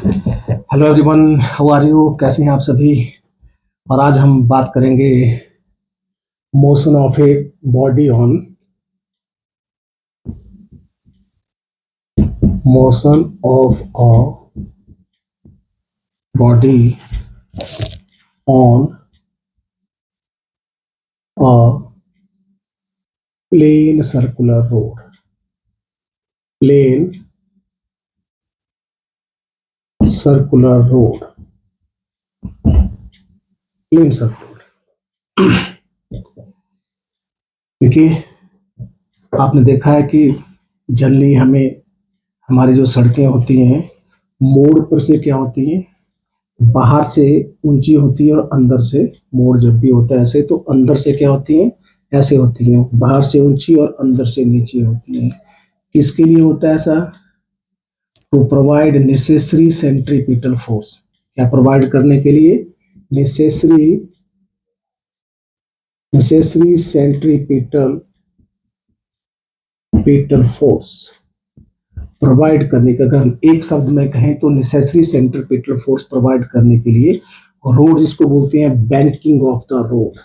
Hello everyone, how are you? कैसे हैं आप सभी? और आज हम बात करेंगे motion of a body on motion of a body on a plane circular road. Plane circular road. Plane circular, क्योंकि आपने देखा है कि जनरली हमें हमारी जो सड़कें होती हैं मोड़ पर से क्या होती हैं, बाहर से ऊंची होती है और अंदर से, मोड़ जब भी होता है ऐसे, तो अंदर से क्या होती है, ऐसे होती है, बाहर से ऊंची और अंदर से नीची होती है। किसके लिए होता है ऐसा? To provide necessary centripetal force. क्या प्रोवाइड करने के लिए? नेसेसरी नेसेसरी सेंट्रीपिटल पिटल फोर्स प्रोवाइड करने का, अगर हम एक शब्द में कहें तो नेसेसरी सेंट्रीपिटल फोर्स प्रोवाइड करने के लिए। रोड जिसको बोलते हैं banking of the road,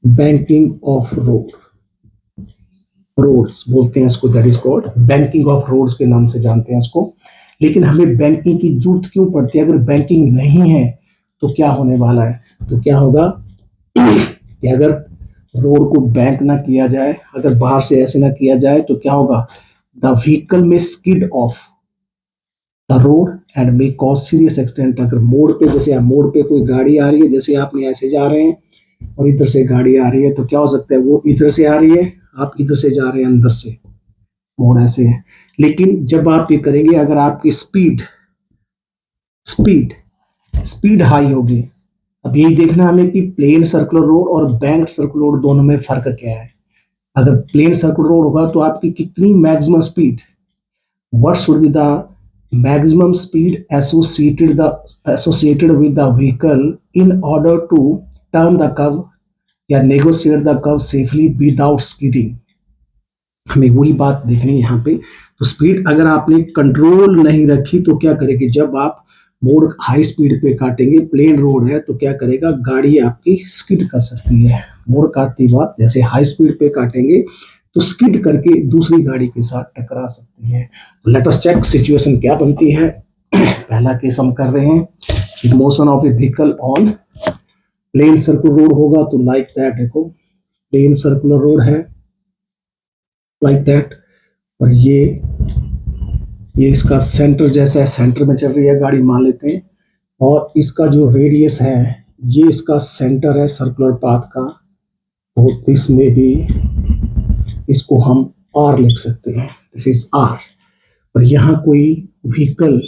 banking of road, roads बोलते हैं इसको, that is called banking of roads के नाम से जानते हैं इसको। लेकिन हमें बैंकिंग की जरूरत क्यों पड़ती है? अगर बैंकिंग नहीं है तो क्या होने वाला है? तो क्या होगा कि अगर रोड को बैंक ना किया जाए, अगर बाहर से ऐसे ना किया जाए, तो क्या होगा? द व्हीकल में skid of the road and may cause serious accident. अगर मोड़ पे, जैसे मोड़ पे कोई गाड़ी आ रही है, जैसे आपने ऐसे जा रहे हैं और इधर से गाड़ी आ रही है, तो क्या हो सकता है? वो इधर से आ रही है, आप इधर से जा रहे हैं अंदर से, मोड़ ऐसे है। लेकिन जब आप ये करेंगे, अगर आपकी स्पीड स्पीड स्पीड हाई होगी। अब यही देखना हमें कि प्लेन सर्कुलर रोड और बैंक सर्कुलर रोड दोनों में फर्क क्या है। अगर प्लेन सर्कुलर रोड होगा तो आपकी कितनी maximum speed, what should be the maximum speed associated with the vehicle in order to turn the curve या negotiate the curve safely without skidding। हमें वही बात देखनी है यहाँ पे। तो स्पीड अगर आपने कंट्रोल नहीं रखी तो क्या करेगी? जब आप मोड़ हाई स्पीड पे काटेंगे, प्लेन रोड है, तो क्या करेगा? गाड़ी आपकी स्किड कर सकती है। मोड़ काटती बात, जैसे हाई स्पीड पे काटेंगे तो स्किड करके दूसरी गाड़ी के साथ टकरा सकती है। तो लेट अस चेक सिचुएशन क्या बनती है। पहला केस हम कर रहे हैं, motion of a vehicle on plane circular road होगा तो लाइक दैट, देखो प्लेन सर्कुलर रोड है लाइक दैट, और ये इसका सेंटर जैसा है, सेंटर में चल रही है गाड़ी मान लेते हैं, और इसका जो रेडियस है, ये इसका सेंटर है सर्कुलर पाथ का, तो दिस में भी इसको हम आर लिख सकते हैं, दिस इज आर। और यहाँ कोई व्हीकल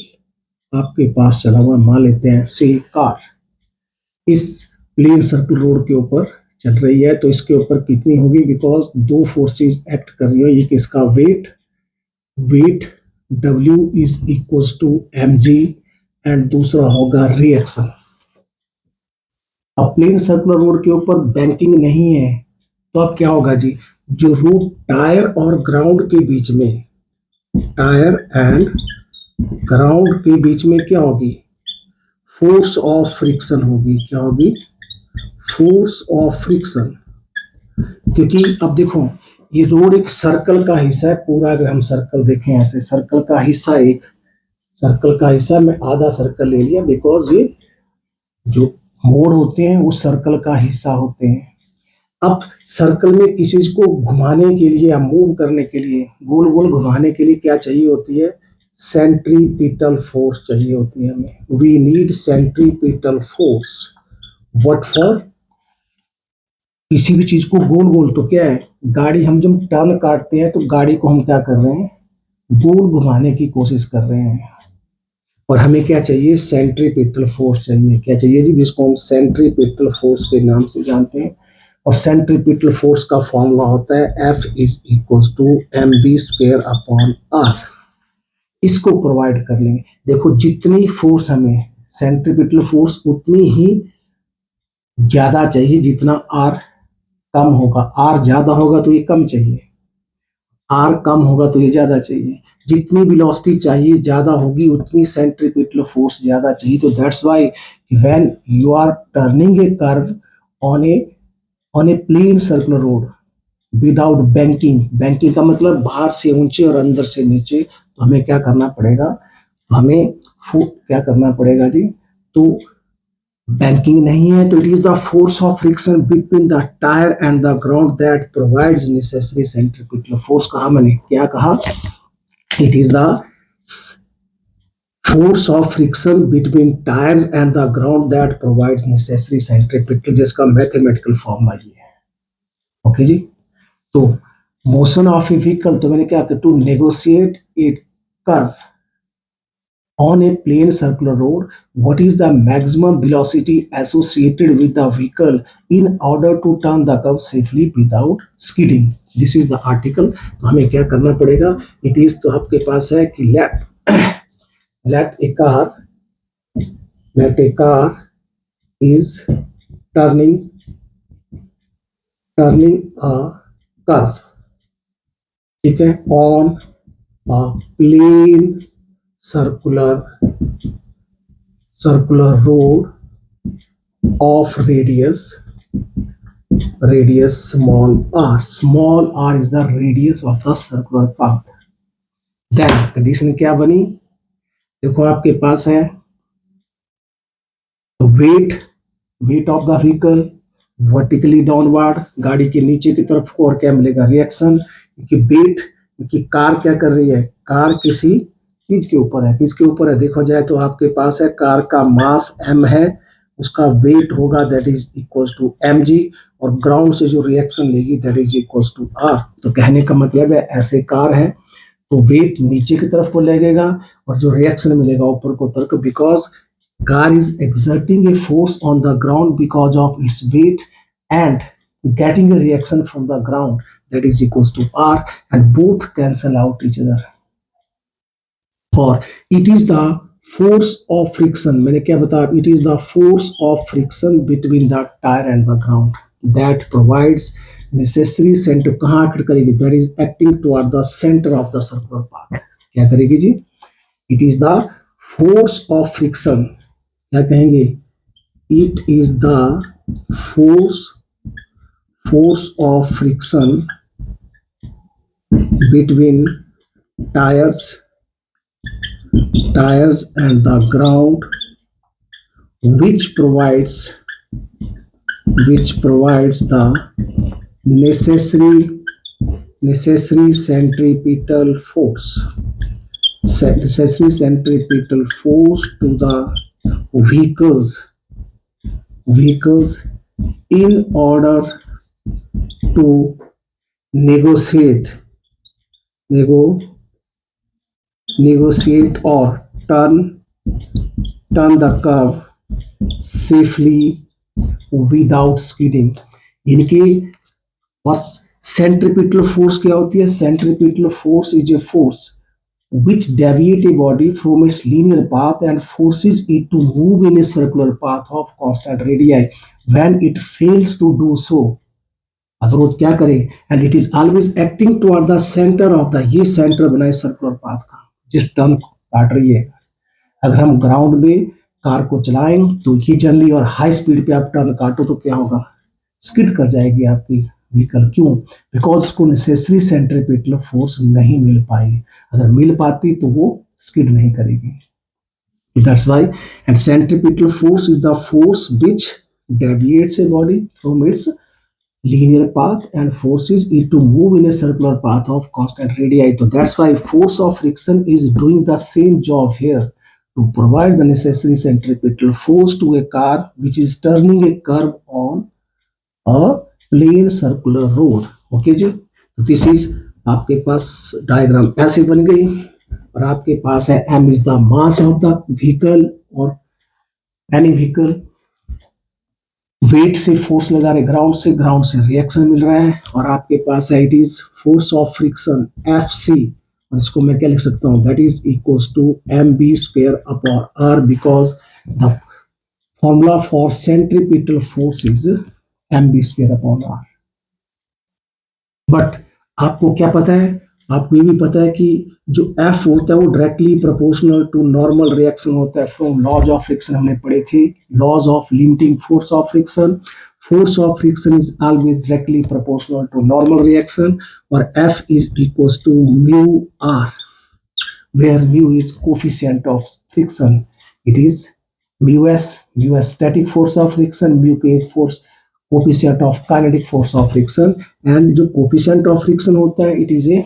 आपके पास चला हुआ मान लेते हैं, सी कार, इस प्लेन सर्कुलर रोड के ऊपर चल रही है, तो इसके ऊपर कितनी होगी? बिकॉज दो फोर्सेस एक्ट कर रही है, एक इसका weight weight W is equal to mg and दूसरा होगा रिएक्शन। अब प्लेन सर्कुलर रोड के ऊपर बैंकिंग नहीं है तो अब क्या होगा जी? जो रोड टायर और ग्राउंड के बीच में, टायर एंड ग्राउंड के बीच में क्या होगी? फोर्स ऑफ फ्रिक्शन होगी। क्या होगी? Force of friction. क्योंकि अब देखो, ये रोड एक सर्कल का हिस्सा है पूरा। अगर हम सर्कल देखें ऐसे, सर्कल का हिस्सा, एक सर्कल का हिस्सा में आधा सर्कल ले लिया, बिकॉज ये जो मोड़ होते हैं वो सर्कल का हिस्सा होते हैं। अब सर्कल में किसी चीज को घुमाने के लिए या मूव करने के लिए, गोल गोल घुमाने के लिए क्या चाहिए होती है? सेंट्रीपिटल फोर्स चाहिए होती है हमें। We need centripetal force. What for? किसी भी चीज को गोल गोल, तो क्या है, गाड़ी हम जब टर्न काटते हैं तो गाड़ी को हम क्या कर रहे हैं? गोल घुमाने की कोशिश कर रहे हैं। और हमें क्या चाहिए? सेंट्रीपिटल फोर्स चाहिए। क्या चाहिए जी? जिसको हम सेंट्रीपिटल फोर्स के नाम से जानते हैं। और सेंट्रीपिटल फोर्स का फॉर्मूला होता है F is equal to mv² upon r। इसको प्रोवाइड कर लेंगे। देखो, जितनी फोर्स हमें, सेंट्रीपिटल फोर्स उतनी ही ज्यादा चाहिए जितना r कम होगा। r ज्यादा होगा तो ये कम चाहिए। आर कम होगा तो ये ज्यादा चाहिए, जितनी वेलोसिटी चाहिए ज्यादा होगी उतनी सेंट्रीपिटल फोर्स ज्यादा चाहिए। तो that's why when you are turning a curve on a plane circular road without banking, banking का मतलब बाहर से ऊंचे और अंदर से नीचे, तो हमें क्या करना पड़ेगा, हमें क्या करना पड़ेगा जी, तो बैंकिंग नहीं है तो it is the force of friction between the tyre and the ground that provides necessary centripetal force. कहा मैंने, क्या कहा, it is the force of friction between tyres and the ground that provides necessary centripetal, जिसका mathematical formula ये है। Okay जी, तो motion of a vehicle, तो मैंने क्या किया, to negotiate a curve on a plane circular road, what is the maximum velocity associated with the vehicle in order to turn the curve safely without skidding? This is the article। तो हमें क्या करना पड़ेगा, it is, तो आपके पास है कि let a car is turning a curve, ठीक है, on a plane circular road of radius small r, small r is the radius of the circular path। then condition क्या बनी, देखो आपके पास है तो weight of the vehicle vertically downward, गाड़ी के नीचे की तरफ को, और क्या मिलेगा, रिएक्शन, क्योंकि वेट, क्योंकि कार क्या कर रही है, कार किसी चीज के ऊपर है, किसके ऊपर है, देखो जाए तो आपके पास है कार का मास m है, उसका वेट होगा that is equals to mg, और ग्राउंड से जो रिएक्शन लेगी that is equals to r। तो कहने का मतलब है ऐसे कार है तो वेट नीचे की तरफ को लगेगा और जो रिएक्शन मिलेगा ऊपर को तरफ, because car is exerting a force on the ground because of its weight and getting a reaction from the ground that is equals to r, and both cancel out each other, or it is the force of friction, मैंने क्या बताया, it is the force of friction between the tire and the ground that provides necessary center, कहाँ act करेगी, that is acting toward the center of the circular path, क्या करेगी जी, it is the force of friction, क्या कहेंगे, it is the force of friction between tires and the ground which provides the necessary centripetal force to the vehicles in order to negotiate or turn the curve safely without skidding। इनकी और centripetal force क्या होती है, centripetal force is a force which deviate a body from its linear path and forces it to move in a circular path of constant radii when it fails to do so। अगर वो क्या करे, and it is always acting toward the center of the, ये centre बना है circular path का जिस turn काट रही है। अगर हम ग्राउंड में कार को चलाएं तो ये जनरली और हाई स्पीड पे आप टर्न काटो तो क्या होगा, स्किड कर जाएगी आपकी व्हीकल, क्यों, बिकॉज उसको नेसेसरी सेंट्रीपिटल फोर्स नहीं मिल पाई, अगर मिल पाती तो वो स्किड नहीं करेगी। That's why and centripetal force is the force which deviates a body from its linear path and forces it to move in a circular path of constant radii। So that's why force of friction is doing the same job here to provide the necessary centripetal force to a car which is turning a curve on a plain circular road. Okay जी, तो this is आपके पास diagram ऐसे बन गई, और आपके पास है m is the mass of the vehicle, और एनी व्हीकल वेट से फोर्स लगा रहे, ग्राउंड से रिएक्शन मिल रहा है, और आपके पास है it is force of friction Fc, और इसको मैं क्या लिख सकता हूँ, that is equals to mb square upon r, because the formula for centripetal force is mb square upon r। But आपको क्या पता है, आपको ये भी पता है कि जो एफ होता है वो directly proportional to normal reaction होता है फ्रॉम लॉज ऑफ फ्रिक्शन हमने पढ़े थे, laws of limiting force of friction. Force of friction is always directly proportional to normal reaction, और F is equals to mu R, where mu is coefficient of friction. It is mu s static force of friction, mu k force coefficient of kinetic force of friction, and जो coefficient of friction होता है it is a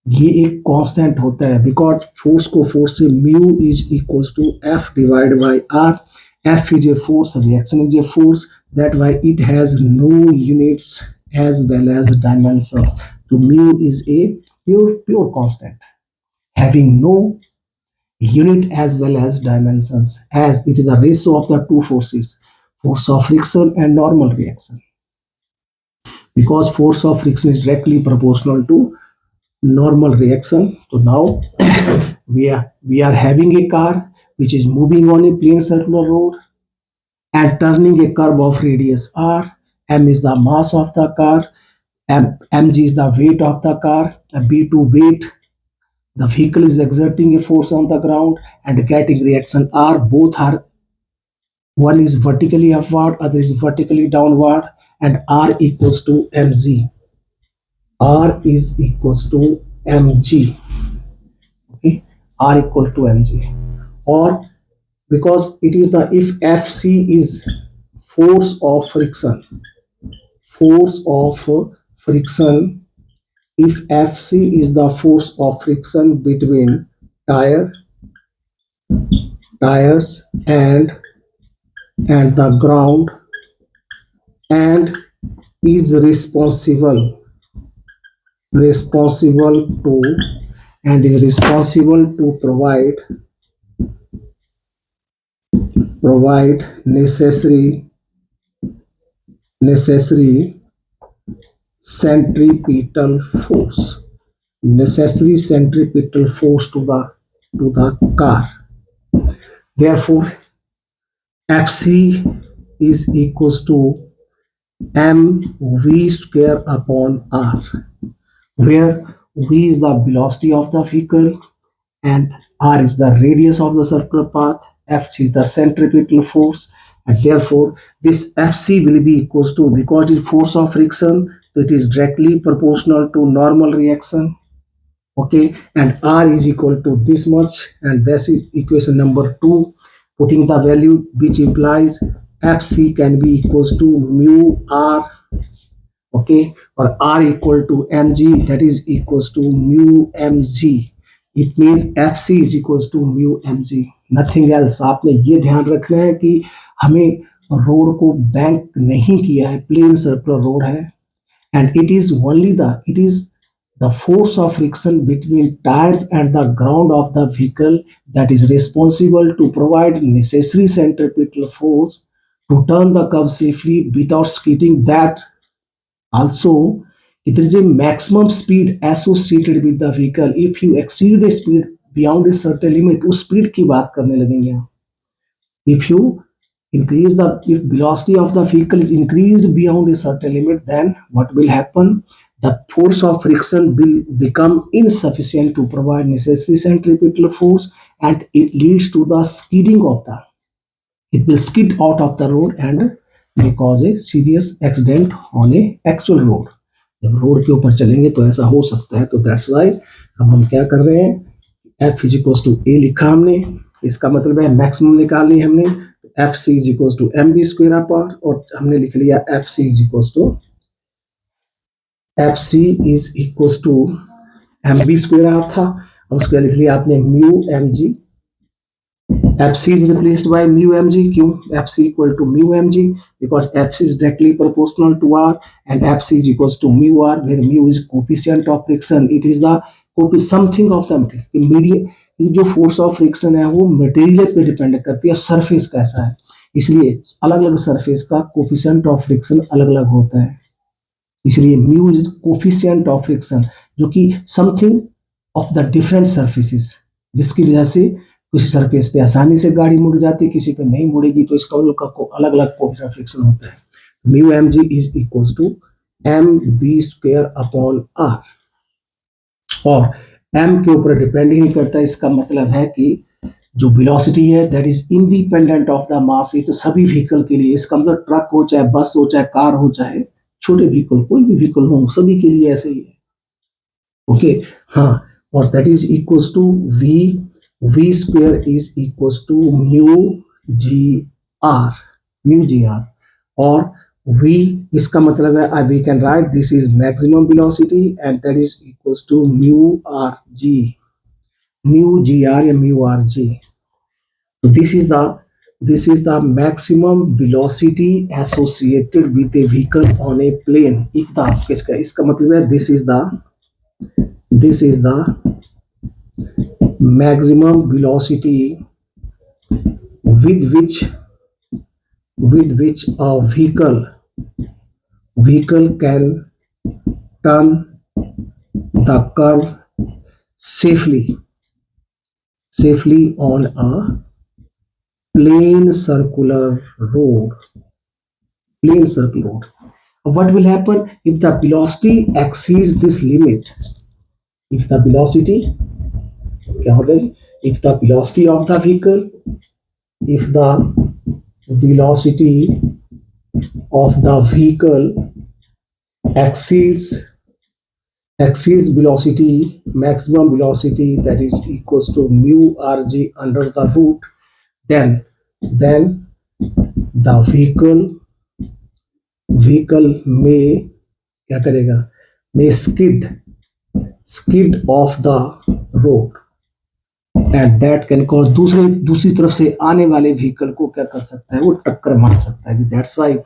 ये एक constant होता है because force को force से mu is equals to F divide by R. F is a force, reaction is a force, that why it has no units as well as dimensions. तो mu is a pure constant having no unit as well as dimensions, as it is the ratio of the two forces, force of friction and normal reaction. Because force of friction is directly proportional to normal reaction. So now we are having a car which is moving on a plane circular road and turning a curve of radius r. M is the mass of the car, mg is the weight of the car, b2 weight, the vehicle is exerting a force on the ground and getting reaction R. Both are, one is vertically upward, other is vertically downward, and R equals to mg. R is equals to mg. Okay, R equal to mg. Or because it is the, if Fc is force of friction, if Fc is the force of friction between tires and the ground, and is responsible to provide necessary centripetal force to the car. Therefore Fc is equals to mv square upon r, where v is the velocity of the vehicle and r is the radius of the circular path, F is the centripetal force, and therefore this Fc will be equals to, because it is force of friction, so it is directly proportional to normal reaction. Okay, and r is equal to this much, and this is equation number 2, putting the value which implies Fc can be equals to mu r. Okay, or r equal to mg, that is equals to mu mg. It means Fc is equals to mu mg, nothing else. आपने ये ध्यान रखना है कि हमें road को bank नहीं किया है, प्लेन सर्कुलर रोड है, and it is the force of friction between tires and the ground of the vehicle that is responsible to provide necessary centripetal force to turn the curve safely without skidding. That also, there is a maximum speed associated with the vehicle. If you exceed the speed beyond a certain limit, उस speed की बात करने लगेंगे हम. If you if velocity of the vehicle is increased beyond a certain limit, then what will happen? The force of friction will become insufficient to provide necessary centripetal force, and it leads to the skidding of it will skid out of the road and may cause a serious accident on a actual road. जब road के ऊपर चलेंगे तो ऐसा हो सकता है, तो दैट्स वाई अब हम क्या कर रहे हैं, F is equals to a लिखा हमने, इसका मतलब है मैक्सिमम निकालनी है हमने, F C is equals to M B square upon, और हमने लिख लिया F C is equals to M B square R था, और उसके लिख लिया आपने mu M G. Fc is replaced by mu mg. क्यों? Fc equal to mu mg because Fc is directly proportional to R, and Fc is equals to mu R, where mu is coefficient of friction. It is the something of the material. जो force of friction है वो material पे depend करती है, surface कैसा है, इसलिए अलग अलग सरफेस का कोफिशिएंट ऑफ फ्रिक्शन अलग अलग होता है. इसलिए mu is coefficient of friction, जो कि something of the different surfaces, जिसकी वजह से किसी सरफेस पे आसानी से गाड़ी मुड़ जाती है, किसी पे नहीं मुड़ेगी, तो इसका अलग अलग कोफिशिएंट फ्रिक्शन होता है. Mu M G is equals to M B square upon R. और एम के ऊपर डिपेंड ही नहीं करता। इसका मतलब है कि जो वेलोसिटी है that is independent of the mass. ये तो सभी व्हीकल के लिए, इसका मतलब ट्रक हो चाहे बस हो चाहे कार हो चाहे छोटे व्हीकल, कोई भी व्हीकल हो, सभी के लिए ऐसे ही है। ओके, हाँ, और that is equals to V, V square is equals to mu G R, mu G R. और v, इसका मतलब है we can write this is maximum velocity and that is equals to mu R G, mu G R या mu R G. तो this is the maximum velocity associated with a vehicle on a plane if the, इसका मतलब है this is the maximum velocity with which a vehicle can turn the curve safely on a plain circular road. What will happen if the velocity exceeds this limit? If the velocity, if the velocity of the vehicle, if the velocity of the vehicle exceeds velocity, maximum velocity that is equals to mu rg under the root, then the vehicle may क्या करेगा, may skid off the road and that can cause दूसरी तरफ से आने वाले vehicle को क्या कर सकता है, वो टक्कर मार सकता है जी। दैट्स वाई,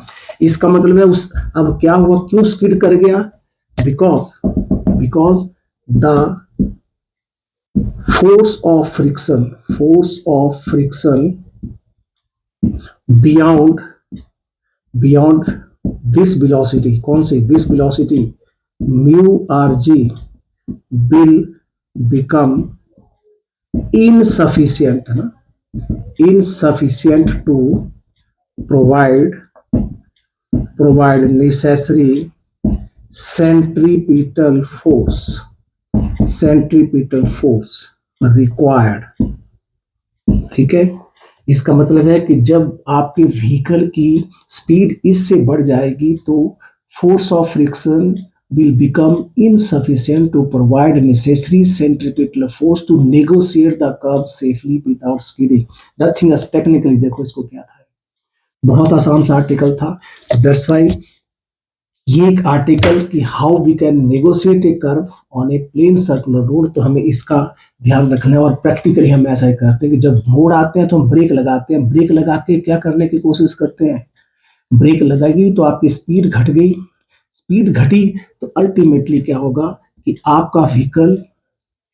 इसका मतलब है उस, अब क्या हुआ, क्यों स्किड कर गया, because the force of friction beyond this velocity, कौन सी, this velocity mu rg will become insufficient to provide necessary centripetal force required। ठीक है, इसका मतलब है कि जब आपके व्हीकल की स्पीड इससे बढ़ जाएगी तो force of friction will become insufficient to provide necessary centripetal force to negotiate the curve safely without skidding। Nothing as technically, देखो इसको क्या था, बहुत आसान सा आर्टिकल था। That's why ये एक आर्टिकल कि how we can negotiate a curve on a plane circular road, तो हमें इसका ध्यान रखना है। और प्रैक्टिकली हम ऐसा ही करते हैं कि जब मोड़ आते हैं तो हम ब्रेक लगाते हैं, ब्रेक लगा के क्या करने की कोशिश करते हैं, ब्रेक लगाएगी तो आपकी स्पीड घट गई, स्पीड घटी तो अल्टीमेटली क्या होगा कि आपका व्हीकल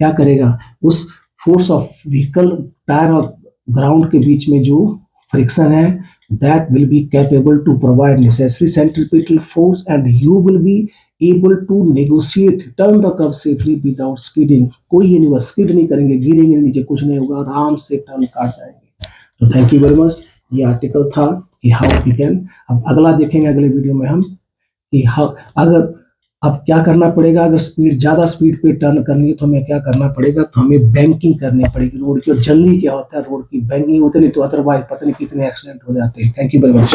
क्या करेगा, उस फोर्स ऑफ व्हीकल टायर और ग्राउंड के बीच में जो फ्रिक्शन है that will be capable to provide necessary centripetal force and you will be able to negotiate turn the curve safely without skidding। कोई ये नहीं, बस स्किड नहीं करेंगे, गिरेंगे नीचे, कुछ नहीं होगा, आराम से टर्न काट जाएंगे। तो थैंक यू वेरी मच, ये आर्टिकल था कि हाउ वी कैन। अब अगला देखेंगे अगले वीडियो में हम कि अगर अब क्या करना पड़ेगा, अगर ज्यादा स्पीड पे टर्न करनी है तो हमें क्या करना पड़ेगा, तो हमें बैंकिंग करनी पड़ेगी रोड की। और जल्दी क्या होता है, रोड की बैंकिंग होती नहीं तो अदरवाइज पता नहीं कितने एक्सीडेंट हो जाते हैं। Thank you very much.